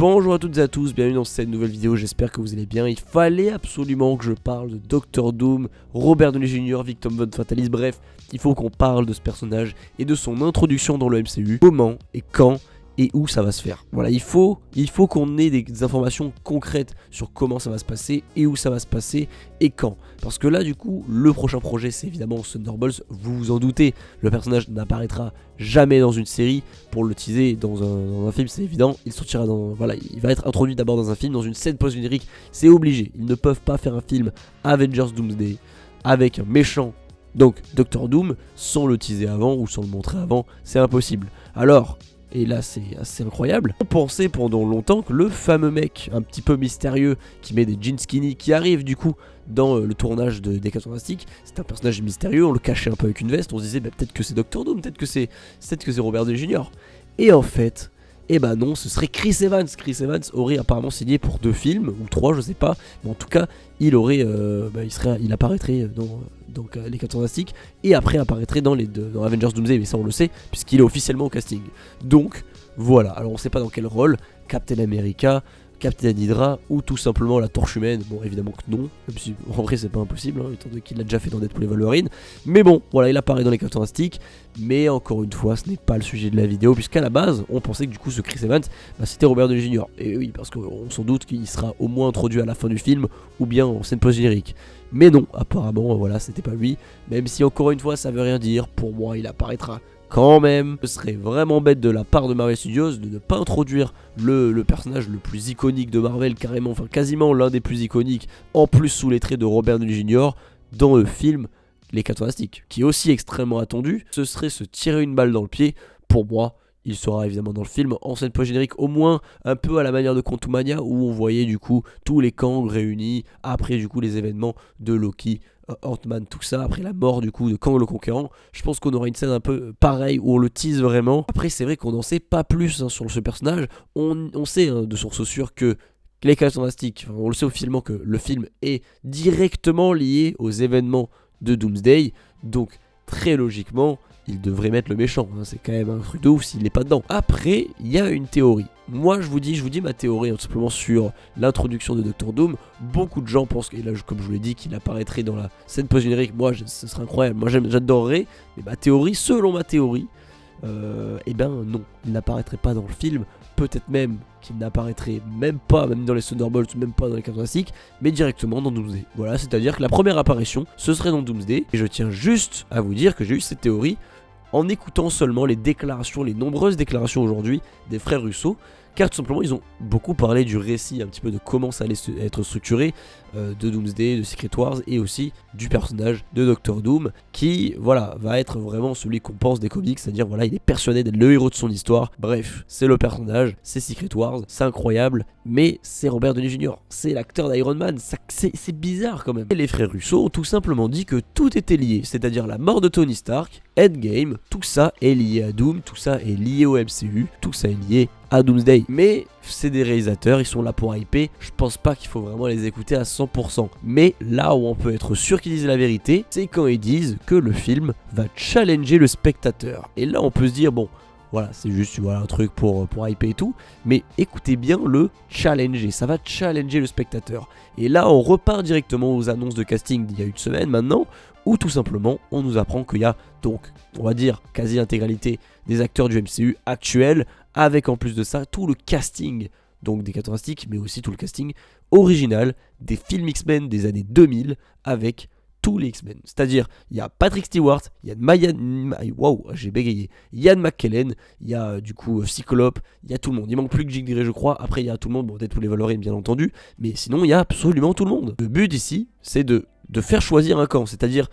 Bonjour à toutes et à tous, bienvenue dans cette nouvelle vidéo, j'espère que vous allez bien. Il fallait absolument que je parle de Doctor Doom, Robert Downey Jr., Victor Von Fatalis, bref, il faut qu'on parle de ce personnage et de son introduction dans le MCU. Comment et quand et où ça va se faire. Voilà, il faut qu'on ait des informations concrètes sur comment ça va se passer et où ça va se passer et quand. Parce que là, du coup, le prochain projet, c'est évidemment Thunderbolts, vous vous en doutez. Le personnage n'apparaîtra jamais dans une série. Pour le teaser dans un film, c'est évident. Il sortira voilà, il va être introduit d'abord dans un film, dans une scène post-générique. C'est obligé. Ils ne peuvent pas faire un film Avengers Doomsday avec un méchant, donc Doctor Doom, sans le teaser avant ou sans le montrer avant. C'est impossible. Alors, et là c'est assez incroyable, on pensait pendant longtemps que le fameux mec un petit peu mystérieux qui met des jeans skinny, qui arrive du coup dans le tournage des 4 Fantastiques, c'est un personnage mystérieux, on le cachait un peu avec une veste, on se disait bah, peut-être que c'est Doctor Doom, peut-être que c'est Robert Downey Jr. Et en fait, eh ben non, ce serait Chris Evans. Chris Evans aurait apparemment signé pour 2 films, ou 3 je sais pas, mais en tout cas il aurait, il apparaîtrait dans les 4 Fantastiques, et après apparaîtrait dans Avengers Doomsday, mais ça on le sait, puisqu'il est officiellement au casting. Donc voilà, alors on sait pas dans quel rôle, Captain America, Captain Hydra ou tout simplement la Torche Humaine. Bon, évidemment que non, même si en vrai c'est pas impossible, étant donné qu'il l'a déjà fait dans Deadpool et Wolverine. Mais bon, voilà, il apparaît dans les 4 Fantastiques. Mais encore une fois, ce n'est pas le sujet de la vidéo, puisqu'à la base, on pensait que du coup ce Chris Evans, c'était Robert Downey Jr. Et oui, parce qu'on s'en doute qu'il sera au moins introduit à la fin du film, ou bien en scène post-générique. Mais non, apparemment, voilà, c'était pas lui. Même si encore une fois, ça veut rien dire, pour moi, il apparaîtra quand même. Ce serait vraiment bête de la part de Marvel Studios de ne pas introduire le personnage le plus iconique de Marvel, carrément, enfin quasiment l'un des plus iconiques, en plus sous les traits de Robert Downey Jr. dans le film Les 4 Fantastiques, qui est aussi extrêmement attendu. Ce serait se tirer une balle dans le pied. Pour moi, il sera évidemment dans le film en scène post-générique, au moins un peu à la manière de Quantumania, où on voyait du coup tous les Kang réunis après du coup les événements de Loki, Ant-Man, tout ça, après la mort du coup de Kang le Conquérant. Je pense qu'on aura une scène un peu pareille où on le tease vraiment. Après c'est vrai qu'on n'en sait pas plus sur ce personnage. On sait de source sûre que les 4 Fantastiques, on le sait officiellement que le film est directement lié aux événements de Doomsday, donc très logiquement il devrait mettre le méchant, c'est quand même un truc de ouf s'il n'est pas dedans. Après, il y a une théorie. Moi je vous dis ma théorie tout simplement sur l'introduction de Doctor Doom. Beaucoup de gens pensent, et là comme je vous l'ai dit, qu'il apparaîtrait dans la scène post-générique. Moi ce serait incroyable, moi j'adorerais, mais ma théorie, selon ma théorie, eh ben non, il n'apparaîtrait pas dans le film. Peut-être même qu'il n'apparaîtrait même pas, même dans les Thunderbolts, même pas dans les 4 Fantastiques, mais directement dans Doomsday. Voilà, c'est-à-dire que la première apparition, ce serait dans Doomsday. Et je tiens juste à vous dire que j'ai eu cette théorie en écoutant seulement les nombreuses déclarations aujourd'hui des frères Russo, car tout simplement ils ont beaucoup parlé du récit, un petit peu de comment ça allait être structuré, de Doomsday, de Secret Wars, et aussi du personnage de Doctor Doom, qui voilà va être vraiment celui qu'on pense des comics, c'est-à-dire voilà, il est persuadé d'être le héros de son histoire. Bref, c'est le personnage, c'est Secret Wars, c'est incroyable, mais c'est Robert Downey Jr., c'est l'acteur d'Iron Man, c'est bizarre quand même. Et les frères Russo ont tout simplement dit que tout était lié, c'est-à-dire la mort de Tony Stark, Endgame, tout ça est lié à Doom, tout ça est lié au MCU, tout ça est lié à Doomsday. Mais c'est des réalisateurs, ils sont là pour hyper, je pense pas qu'il faut vraiment les écouter à 100%. Mais là où on peut être sûr qu'ils disent la vérité, c'est quand ils disent que le film va challenger le spectateur. Et là on peut se dire bon, voilà, c'est juste un truc pour hyper et tout, mais écoutez bien le challenger, ça va challenger le spectateur. Et là on repart directement aux annonces de casting d'il y a une semaine maintenant, où tout simplement on nous apprend qu'il y a donc, on va dire, quasi-intégralité des acteurs du MCU actuels, avec en plus de ça tout le casting donc des 4 Fantastiques, mais aussi tout le casting original des films X-Men des années 2000, avec tous les X-Men. C'est-à-dire, il y a Patrick Stewart, il y a j'ai bégayé, Ian McKellen, il y a du coup Cyclope, il y a tout le monde. Il manque plus que Jean Grey, je crois. Après, il y a tout le monde, bon, Deadpool et Wolverine, bien entendu, mais sinon, il y a absolument tout le monde. Le but ici, c'est de faire choisir un camp, c'est-à-dire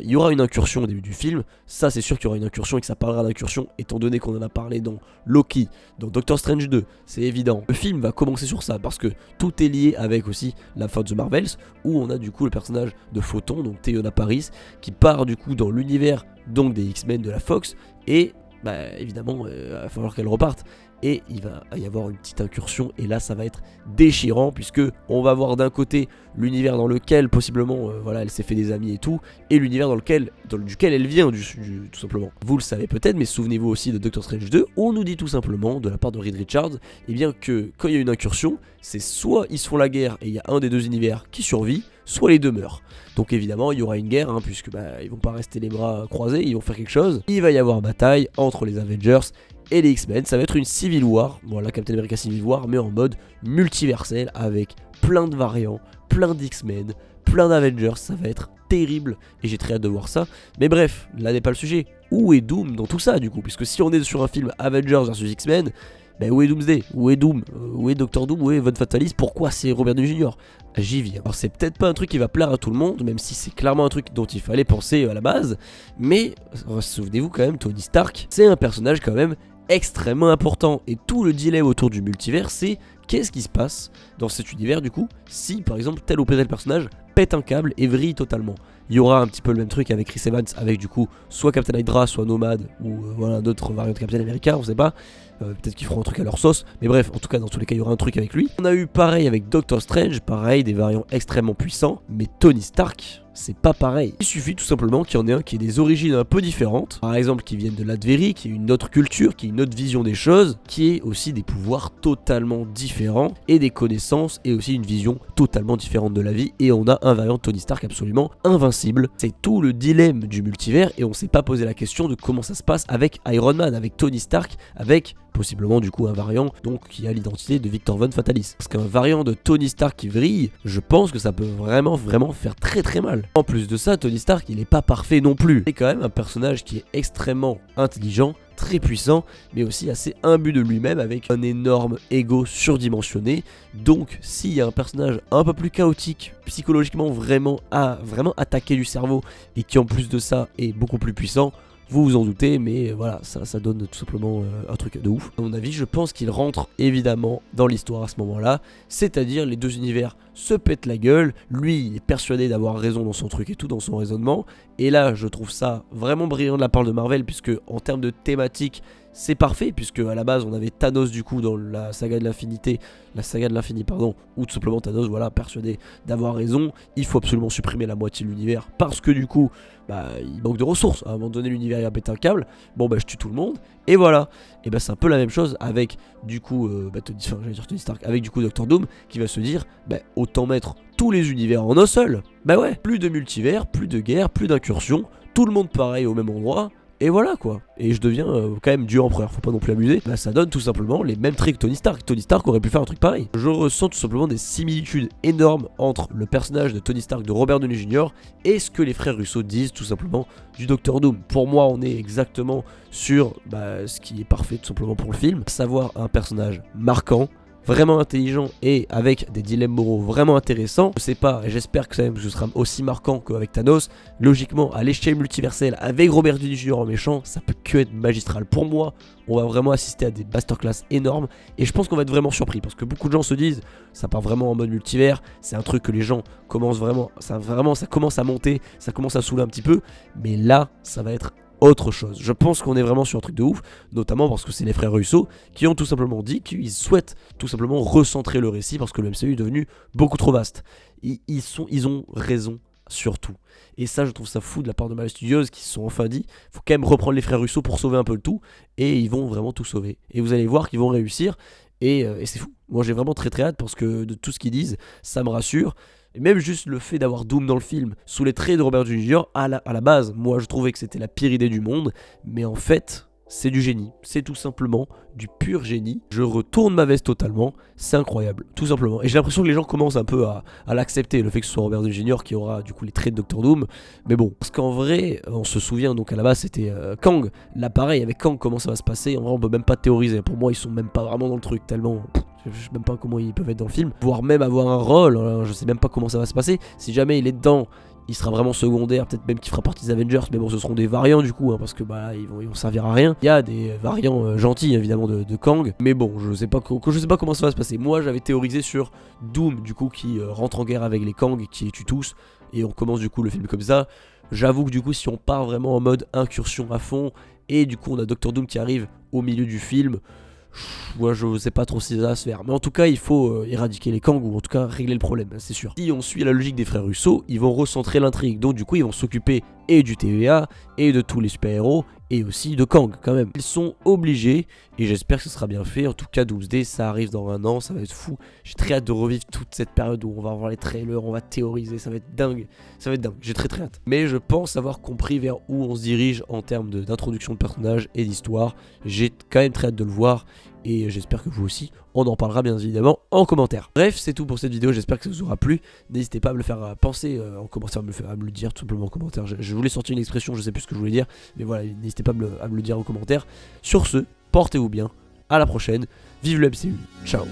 il y aura une incursion au début du film, ça c'est sûr qu'il y aura une incursion et que ça parlera d'incursion, étant donné qu'on en a parlé dans Loki, dans Doctor Strange 2, c'est évident. Le film va commencer sur ça, parce que tout est lié avec aussi la fin de The Marvels, où on a du coup le personnage de Photon, donc Teyonah Parris, qui part du coup dans l'univers donc des X-Men de la Fox, et bah évidemment il va falloir qu'elle reparte. et il va y avoir une petite incursion et là ça va être déchirant puisque on va voir d'un côté l'univers dans lequel possiblement voilà, elle s'est fait des amis et tout, et l'univers duquel elle vient tout simplement. Vous le savez peut-être, mais souvenez-vous aussi de Doctor Strange 2, on nous dit tout simplement de la part de Reed Richards, et bien que quand il y a une incursion, c'est soit ils se font la guerre et il y a un des deux univers qui survit, soit les deux meurent. Donc évidemment il y aura une guerre puisque ils vont pas rester les bras croisés, ils vont faire quelque chose. Il va y avoir bataille entre les Avengers et les X-Men, ça va être une Civil War, voilà Captain America Civil War, mais en mode multiversel avec plein de variants, plein d'X-Men, plein d'Avengers, ça va être terrible et j'ai très hâte de voir ça. Mais bref, là n'est pas le sujet. Où est Doom dans tout ça du coup? Puisque si on est sur un film Avengers vs X-Men, où est Doomsday? Où est Doom? Où est Doctor Doom? Où est Von Fatalis? Pourquoi c'est Robert Downey Jr.? J'y viens. Alors c'est peut-être pas un truc qui va plaire à tout le monde, même si c'est clairement un truc dont il fallait penser à la base, mais souvenez-vous quand même, Tony Stark, c'est un personnage quand même extrêmement important, et tout le dilemme autour du multivers, c'est qu'est-ce qui se passe dans cet univers du coup si par exemple tel ou tel personnage pète un câble et vrille totalement. Il y aura un petit peu le même truc avec Chris Evans, avec du coup soit Captain Hydra, soit Nomad, ou voilà d'autres variantes de Captain America, on sait pas. Peut-être qu'ils feront un truc à leur sauce, mais bref, en tout cas dans tous les cas il y aura un truc avec lui. On a eu pareil avec Doctor Strange, pareil, des variants extrêmement puissants, mais Tony Stark, c'est pas pareil. Il suffit tout simplement qu'il y en ait un qui ait des origines un peu différentes, par exemple qui viennent de l'Advérie, qui ait une autre culture, qui ait une autre vision des choses, qui ait aussi des pouvoirs totalement différents, et des connaissances, et aussi une vision totalement différente de la vie, et on a un variant de Tony Stark absolument invincible. C'est tout le dilemme du multivers, et on s'est pas posé la question de comment ça se passe avec Iron Man, avec Tony Stark, avec possiblement du coup un variant donc qui a l'identité de Victor Von Fatalis. Parce qu'un variant de Tony Stark qui vrille, je pense que ça peut vraiment faire très très mal. En plus de ça, Tony Stark il est pas parfait non plus. C'est quand même un personnage qui est extrêmement intelligent, très puissant, mais aussi assez imbu de lui-même avec un énorme ego surdimensionné. Donc s'il y a un personnage un peu plus chaotique, psychologiquement vraiment attaqué du cerveau, et qui en plus de ça est beaucoup plus puissant, vous vous en doutez, mais voilà, ça donne tout simplement un truc de ouf. À mon avis, je pense qu'il rentre évidemment dans l'histoire à ce moment-là, c'est-à-dire les deux univers se pètent la gueule, lui il est persuadé d'avoir raison dans son truc et tout, dans son raisonnement, et là je trouve ça vraiment brillant de la part de Marvel, puisque en termes de thématique, c'est parfait, puisque à la base on avait Thanos du coup dans la saga de l'infini pardon, ou tout simplement Thanos voilà persuadé d'avoir raison, il faut absolument supprimer la moitié de l'univers parce que du coup il manque de ressources, à un moment donné l'univers il a pété un câble, bon je tue tout le monde, et voilà, et c'est un peu la même chose avec du coup Tony Stark, avec du coup Doctor Doom qui va se dire autant mettre tous les univers en un seul, plus de multivers, plus de guerre, plus d'incursions, tout le monde pareil au même endroit. Et voilà quoi, et je deviens quand même Dieu empereur, faut pas non plus abuser. Ça donne tout simplement les mêmes traits que Tony Stark. Tony Stark aurait pu faire un truc pareil. Je ressens tout simplement des similitudes énormes entre le personnage de Tony Stark de Robert Downey Jr. et ce que les frères Russo disent tout simplement du Docteur Doom. Pour moi on est exactement sur ce qui est parfait tout simplement pour le film, à savoir un personnage marquant, vraiment intelligent et avec des dilemmes moraux vraiment intéressants. Je sais pas, et j'espère que ce sera aussi marquant qu'avec Thanos. Logiquement, à l'échelle multiverselle, avec Robert Downey Jr. en méchant, ça peut que être magistral. Pour moi, on va vraiment assister à des masterclass énormes, et je pense qu'on va être vraiment surpris, parce que beaucoup de gens se disent, ça part vraiment en mode multivers, c'est un truc que les gens commencent ça commence à monter, ça commence à saouler un petit peu, mais là, ça va être autre chose. Je pense qu'on est vraiment sur un truc de ouf, notamment parce que c'est les frères Russo qui ont tout simplement dit qu'ils souhaitent tout simplement recentrer le récit parce que le MCU est devenu beaucoup trop vaste. Ils ont raison sur tout. Et ça, je trouve ça fou de la part de Marvel Studios qui se sont enfin dit, faut quand même reprendre les frères Russo pour sauver un peu le tout, et ils vont vraiment tout sauver. Et vous allez voir qu'ils vont réussir, et c'est fou. Moi j'ai vraiment très hâte parce que de tout ce qu'ils disent, ça me rassure. Et même juste le fait d'avoir Doom dans le film, sous les traits de Robert Downey Jr., à la base, moi je trouvais que c'était la pire idée du monde, mais en fait, c'est du génie. C'est tout simplement du pur génie. Je retourne ma veste totalement, c'est incroyable, tout simplement. Et j'ai l'impression que les gens commencent un peu à l'accepter, le fait que ce soit Robert Downey Jr. qui aura du coup les traits de Doctor Doom. Mais bon, parce qu'en vrai, on se souvient, donc à la base c'était Kang. Là pareil, avec Kang, comment ça va se passer? En vrai, on peut même pas théoriser. Pour moi, ils sont même pas vraiment dans le truc, tellement... Je sais même pas comment ils peuvent être dans le film, voire même avoir un rôle, je sais même pas comment ça va se passer. Si jamais il est dedans, il sera vraiment secondaire, peut-être même qu'il fera partie des Avengers, mais bon ce seront des variants du coup, parce que ils vont servir à rien. Il y a des variants gentils évidemment de Kang, mais bon je sais pas comment ça va se passer. Moi j'avais théorisé sur Doom du coup qui rentre en guerre avec les Kang et qui les tue tous, et on commence du coup le film comme ça. J'avoue que du coup si on part vraiment en mode incursion à fond, et du coup on a Doctor Doom qui arrive au milieu du film, Moi je sais pas trop si ça va se faire. Mais en tout cas il faut éradiquer les Kang, ou en tout cas régler le problème, c'est sûr. Si on suit la logique des frères Russo, ils vont recentrer l'intrigue. Donc du coup ils vont s'occuper et du TVA et de tous les super-héros et aussi de Kang quand même. Ils sont obligés et j'espère que ce sera bien fait. En tout cas Doomsday ça arrive dans un an, ça va être fou. J'ai très hâte de revivre toute cette période où on va voir les trailers, on va théoriser, ça va être dingue. Ça va être dingue, j'ai très hâte. Mais je pense avoir compris vers où on se dirige en termes d'introduction de personnages et d'histoire. J'ai quand même très hâte de le voir et j'espère que vous aussi. On en parlera bien évidemment en commentaire. Bref, c'est tout pour cette vidéo, j'espère que ça vous aura plu. N'hésitez pas à me le faire penser en commentaire, à me le dire tout simplement en commentaire. Je voulais sortir une expression, je sais plus ce que je voulais dire, mais voilà, n'hésitez pas à me le dire en commentaire. Sur ce, portez-vous bien, à la prochaine, vive le MCU, ciao.